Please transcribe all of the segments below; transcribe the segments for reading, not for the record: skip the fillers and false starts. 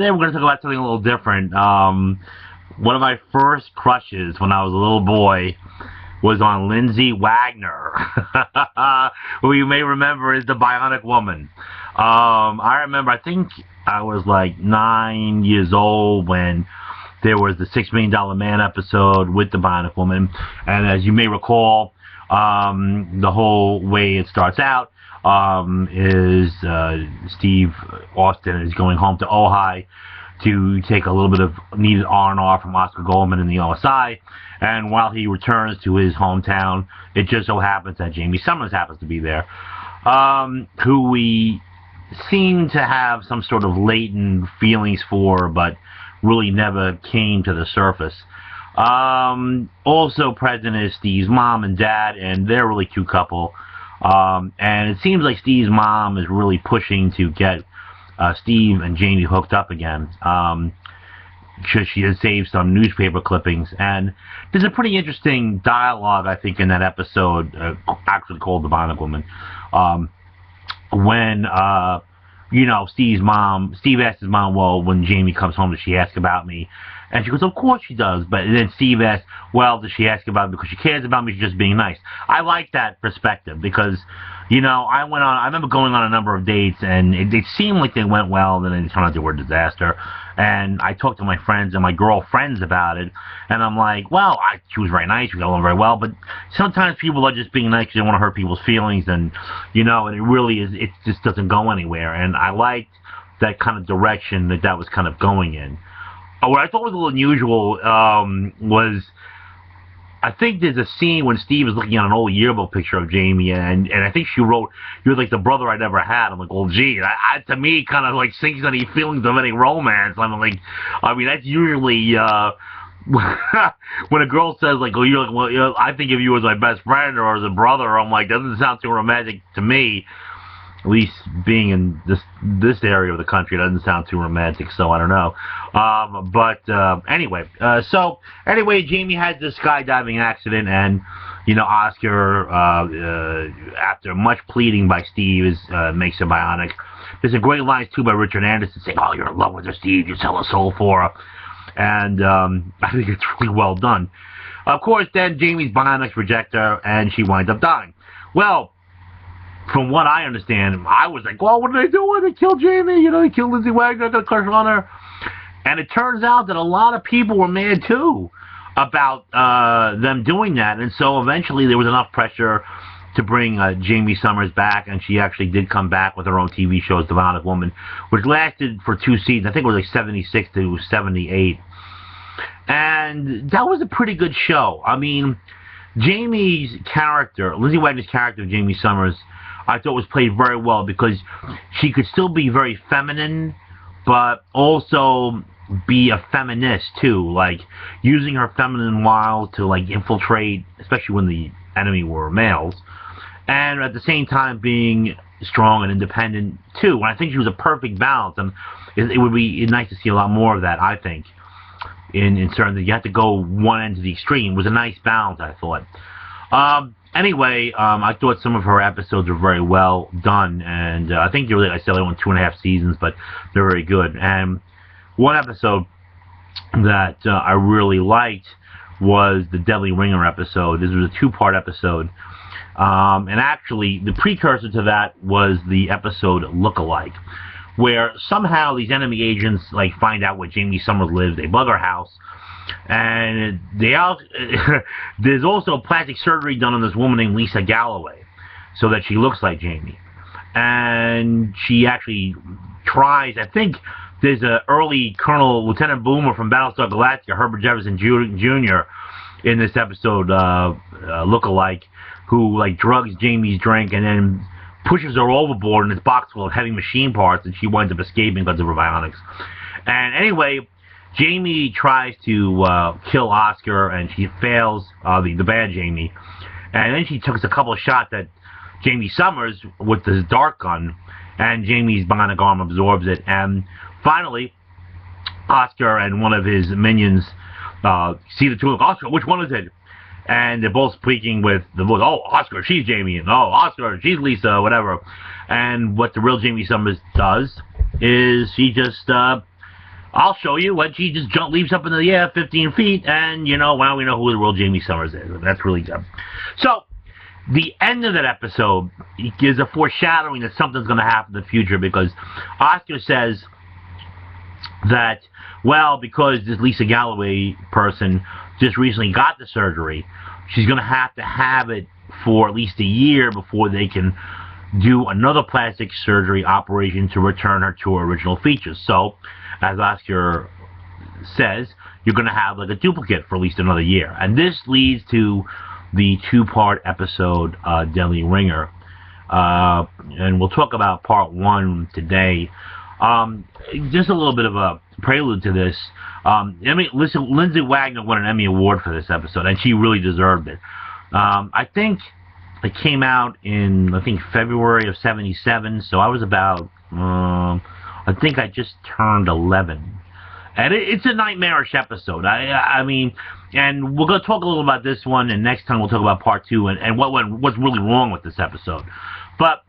Today we're going to talk about something a little different. One of my first crushes when I was a little boy was on Lindsay Wagner, who you may remember is the Bionic Woman. I remember, I think I was like 9 years old when there was the $6 Million Man episode with the Bionic Woman. And as you may recall, the whole way it starts out is Steve Austin is going home to Ojai to take a little bit of needed R&R from Oscar Goldman in the OSI, and while he returns to his hometown, it just so happens that Jamie Summers happens to be there, who we seem to have some sort of latent feelings for, but really never came to the surface. Also present is Steve's mom and dad, and they're a really cute couple. And it seems like Steve's mom is really pushing to get Steve and Jamie hooked up again. She has saved some newspaper clippings, and there's a pretty interesting dialogue, I think, in that episode, actually called The Bionic Woman, when Steve asks his mom, well, when Jamie comes home, does she ask about me? And she goes, of course she does. But then Steve asks, well, does she ask about me because she cares about me? She's just being nice. I like that perspective because, I remember going on a number of dates, and it seemed like they went well, and then they turned out they were a disaster. And I talked to my friends and my girlfriends about it, and I'm like, well, she was very nice, we got along very well, but sometimes people are just being nice because they want to hurt people's feelings, and, and it really is, it just doesn't go anywhere. And I liked that kind of direction that was kind of going in. What I thought was a little unusual was, I think there's a scene when Steve is looking at an old yearbook picture of Jamie, and I think she wrote, "You're like the brother I never had." I'm like, well, gee, to me, kind of like sinks any feelings of any romance. I'm like, that's usually when a girl says like, "Oh, you're like, well, I think of you as my best friend or as a brother." I'm like, that doesn't sound too romantic to me. At least being in this area of the country, it doesn't sound too romantic, so I don't know. Anyway, Jamie has this skydiving accident, and Oscar, after much pleading by Steve, makes her bionic. There's a great line too by Richard Anderson saying, "Oh, you're in love with her, Steve. You sell a soul for her," and I think it's really well done. Of course, then Jamie's bionics reject her, and she winds up dying. Well, from what I understand, I was like, well, what did they do? They killed Jamie, they killed Lindsay Wagner, got a crush on her. And it turns out that a lot of people were mad, too, about them doing that. And so eventually there was enough pressure to bring Jamie Summers back, and she actually did come back with her own TV show, The Bionic Woman, which lasted for 2 seasons. I think it was like 76 to 78. And that was a pretty good show. I mean, Jamie's character, Lindsay Wagner's character of Jamie Summers, I thought was played very well because she could still be very feminine, but also be a feminist too, like using her feminine wiles to like infiltrate, especially when the enemy were males, and at the same time being strong and independent too. And I think she was a perfect balance, and it would be nice to see a lot more of that. I think in certain that you have to go one end to the extreme. It was a nice balance, I thought. Anyway, I thought some of her episodes were very well done, and I think I said they went 2.5 seasons, but they're very good. And one episode that I really liked was the Deli Ringer episode. This was a 2-part episode, and actually the precursor to that was the episode Lookalike, where somehow these enemy agents like find out where Jamie Summers lives. They bug her house. And there's also plastic surgery done on this woman named Lisa Galloway so that she looks like Jamie. And she actually tries, I think there's an early Lieutenant Boomer from Battlestar Galactica, Herbert Jefferson Jr. in this episode, Lookalike, who like drugs Jamie's drink and then pushes her overboard in this box full of heavy machine parts, and she winds up escaping because of her bionics. And anyway, Jamie tries to kill Oscar, and she fails, the bad Jamie. And then she takes a couple of shots at Jamie Summers with this dart gun, and Jamie's bionic arm absorbs it. And finally, Oscar and one of his minions see the two of them. Oscar, which one is it? And they're both speaking with the voice, oh, Oscar, she's Jamie, and oh, Oscar, she's Lisa, whatever. And what the real Jamie Summers does is she just I'll show you. When she just leaps up into the air 15 feet, and, now we know who the real Jamie Summers is. That's really good. So, the end of that episode gives a foreshadowing that something's going to happen in the future, because Oscar says that, well, because this Lisa Galloway person just recently got the surgery, she's going to have it for at least a year before they can do another plastic surgery operation to return her to her original features. So, as Oscar says, you're going to have like a duplicate for at least another year. And this leads to the two-part episode, Deli Ringer. And we'll talk about part one today. Just a little bit of a prelude to this. Lindsay Wagner won an Emmy Award for this episode, and she really deserved it. I think it came out in, February of '77, so I was about, I think I just turned 11. And it's a nightmarish episode. I mean, and we're going to talk a little about this one, and next time we'll talk about part two and what's really wrong with this episode. But,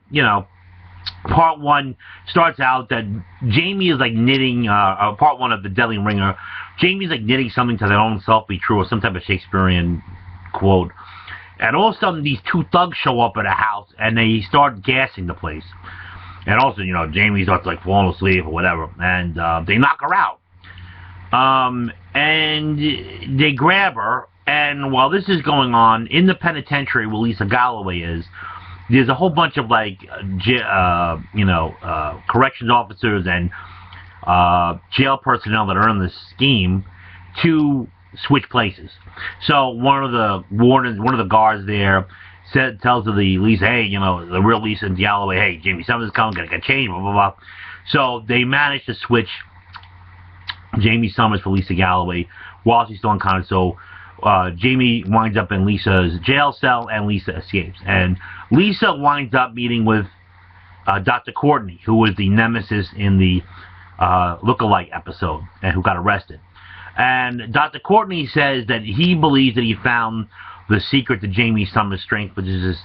part one starts out that Jamie is like knitting, part one of the Deli Ringer, Jamie's like knitting something to their own self be true, or some type of Shakespearean quote. And all of a sudden, these two thugs show up at a house, and they start gassing the place. And also, Jamie starts like falling asleep or whatever, and they knock her out. And they grab her, and while this is going on, in the penitentiary where Lisa Galloway is, there's a whole bunch of corrections officers and jail personnel that are in this scheme to switch places. So one of the wardens, one of the guards there, tells the Lisa, hey, the real Lisa Galloway, hey, Jamie Summers is coming, gonna get changed, blah, blah, blah. So they managed to switch Jamie Summers for Lisa Galloway while she's still unconscious. So Jamie winds up in Lisa's jail cell, and Lisa escapes. And Lisa winds up meeting with Dr. Courtney, who was the nemesis in the lookalike episode, and who got arrested. And Dr. Courtney says that he believes that he found the secret to Jamie Summers' strength, which is this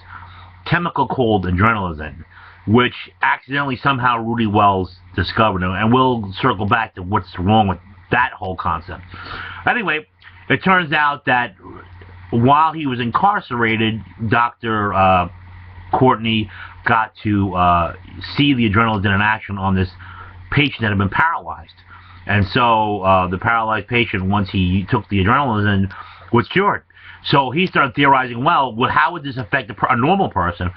chemical called adrenaline, which accidentally somehow Rudy Wells discovered. And we'll circle back to what's wrong with that whole concept. Anyway, it turns out that while he was incarcerated, Dr. Courtney got to see the adrenaline in action on this patient that had been paralyzed. And so the paralyzed patient, once he took the adrenaline, was cured. So he started theorizing, well, how would this affect a normal person?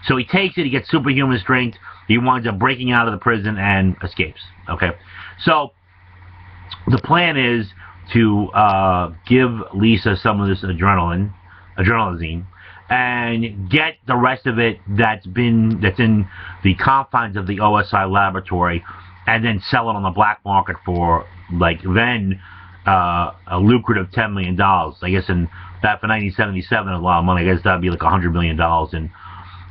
So he takes it, he gets superhuman strength, he winds up breaking out of the prison and escapes. Okay, so the plan is to give Lisa some of this adrenaline, and get the rest of it that's in the confines of the OSI laboratory, and then sell it on the black market for a lucrative $10 million. I guess for 1977, a lot of money. I guess that'd be like $100 million in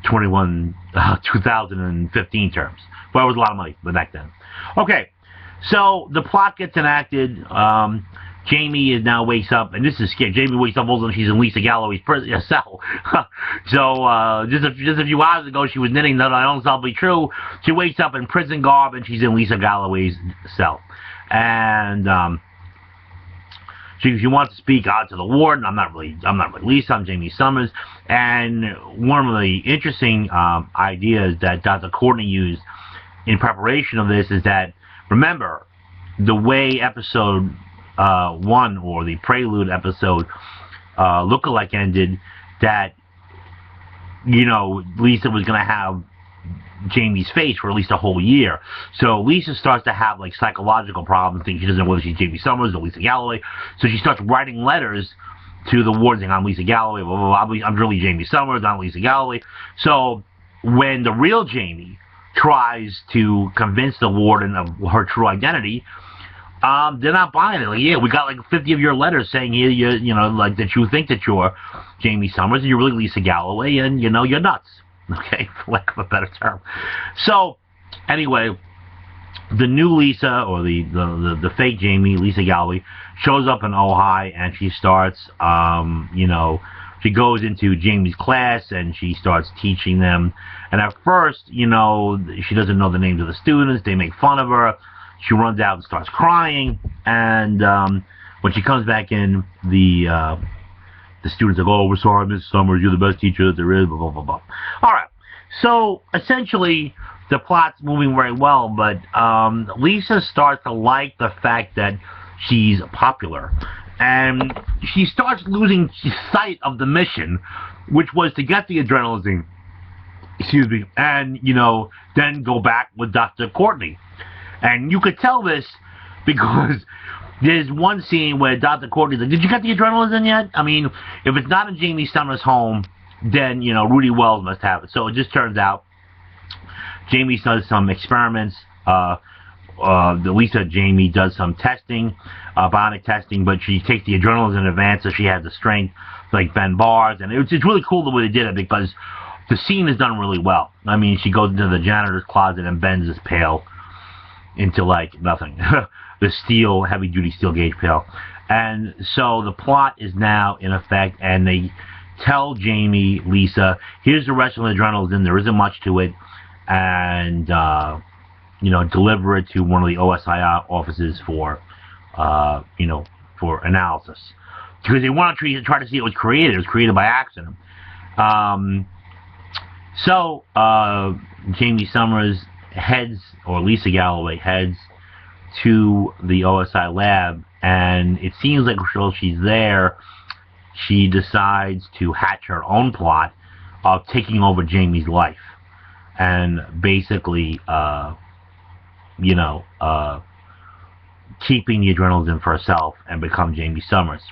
2015 terms. But it was a lot of money back then. Okay, so the plot gets enacted. Jamie now wakes up, and this is scary. Jamie wakes up, all of a sudden she's in Lisa Galloway's cell. So just a few hours ago, she was knitting that I don't know be true. She wakes up in prison garb, and she's in Lisa Galloway's cell. And she wants to speak out to the warden. I'm not really Lisa. I'm Jamie Summers. And one of the interesting ideas that Dr. Courtney used in preparation of this is that, remember, the way episode one, or the prelude episode, lookalike ended, that Lisa was going to have Jamie's face for at least a whole year. So Lisa starts to have psychological problems, thinking she doesn't know whether she's Jamie Summers or Lisa Galloway. So she starts writing letters to the warden saying, I'm Lisa Galloway, blah, blah, blah. I'm really Jamie Summers, I'm Lisa Galloway. So when the real Jamie tries to convince the warden of her true identity, they're not buying it. Yeah, we got 50 of your letters saying that you think that you're Jamie Summers and you're really Lisa Galloway, and you're nuts. Okay, for lack of a better term. So, anyway, the new Lisa, or the fake Jamie, Lisa Galloway, shows up in Ojai, and she starts, she goes into Jamie's class, and she starts teaching them. And at first, she doesn't know the names of the students. They make fun of her. She runs out and starts crying, and when she comes back in, the student's like, "Oh, we're sorry, Mrs. Summers, you're the best teacher that there is, blah, blah, blah, blah." All right. So, essentially, the plot's moving very well, but Lisa starts to like the fact that she's popular. And she starts losing sight of the mission, which was to get the adrenaline, and, then go back with Dr. Courtney. And you could tell this because there's one scene where Dr. Courtney's like, "Did you get the adrenaline yet?" I mean, if it's not in Jamie Summers' home, then, Rudy Wells must have it. So it just turns out Jamie does some experiments. Jamie does some testing, bionic testing, but she takes the adrenaline in advance, so she has the strength to, like, bend bars. And it's really cool the way they did it, because the scene is done really well. I mean, she goes into the janitor's closet and bends this pail into, like, nothing. The heavy-duty steel gauge pail. And so the plot is now in effect, and they tell Jamie, Lisa, "Here's the rest of the adrenaline. There isn't much to it, and deliver it to one of the OSI offices for analysis," because they want to try to see it was created. It was created by accident. So Jamie Summers heads, or Lisa Galloway heads, to the OSI lab, and it seems like while she's there, she decides to hatch her own plot of taking over Jamie's life, and basically, keeping the adrenaline for herself and become Jamie Summers.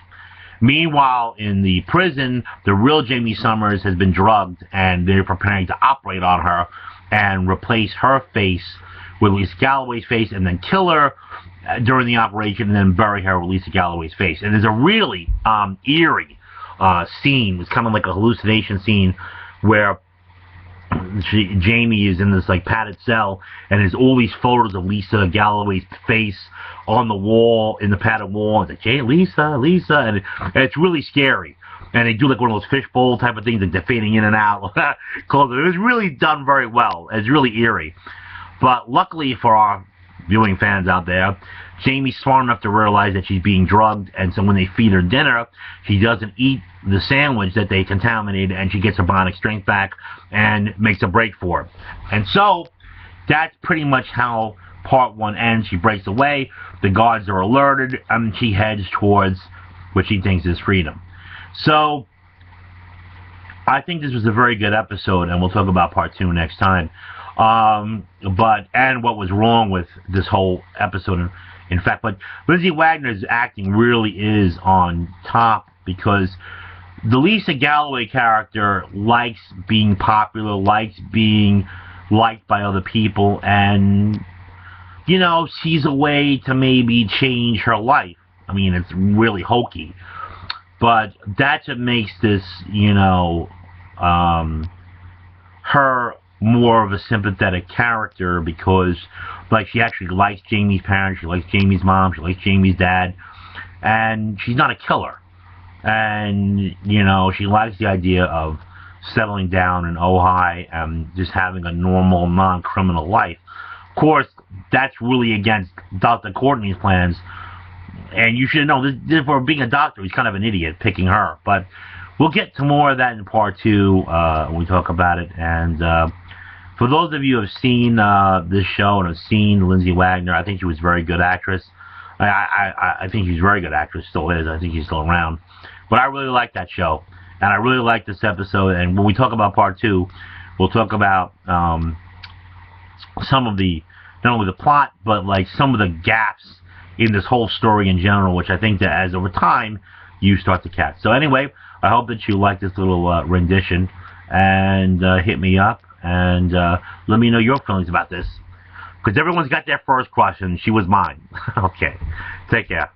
Meanwhile, in the prison, the real Jamie Summers has been drugged, and they're preparing to operate on her and replace her face with Lisa Galloway's face, and then kill her during the operation, and then bury her with Lisa Galloway's face. And there's a really eerie scene. It's kind of like a hallucination scene where Jamie is in this, like, padded cell, and there's all these photos of Lisa Galloway's face on the wall, in the padded wall. It's like, "Hey, Lisa," and it's really scary. And they do, like, one of those fishbowl type of things, like they're fading in and out. It was really done very well. It's really eerie. But luckily for our viewing fans out there, Jamie's smart enough to realize that she's being drugged, and so when they feed her dinner, she doesn't eat the sandwich that they contaminated, and she gets her bionic strength back and makes a break for it. And so that's pretty much how part one ends. She breaks away, the guards are alerted, and she heads towards what she thinks is freedom. So I think this was a very good episode, and we'll talk about part two next time. And what was wrong with this whole episode, in fact. But Lindsay Wagner's acting really is on top, because the Lisa Galloway character likes being popular, likes being liked by other people, and, sees a way to maybe change her life. I mean, it's really hokey, but that's what makes this, her more of a sympathetic character, because, like, she actually likes Jamie's parents, she likes Jamie's mom, she likes Jamie's dad, and she's not a killer. And, she likes the idea of settling down in Ojai and just having a normal, non-criminal life. Of course, that's really against Dr. Courtney's plans, and you should know, this, for being a doctor, he's kind of an idiot picking her. But we'll get to more of that in part two when we talk about it. And for those of you who have seen this show and have seen Lindsay Wagner, I think she was a very good actress. I think she's a very good actress, still is. I think she's still around. But I really like that show, and I really like this episode. And when we talk about part two, we'll talk about some of the, not only the plot, but, like, some of the gaps in this whole story in general, which I think that as over time you start to catch. So anyway, I hope that you like this little rendition, and hit me up and let me know your feelings about this, because everyone's got their first crush, and she was mine. Okay, take care.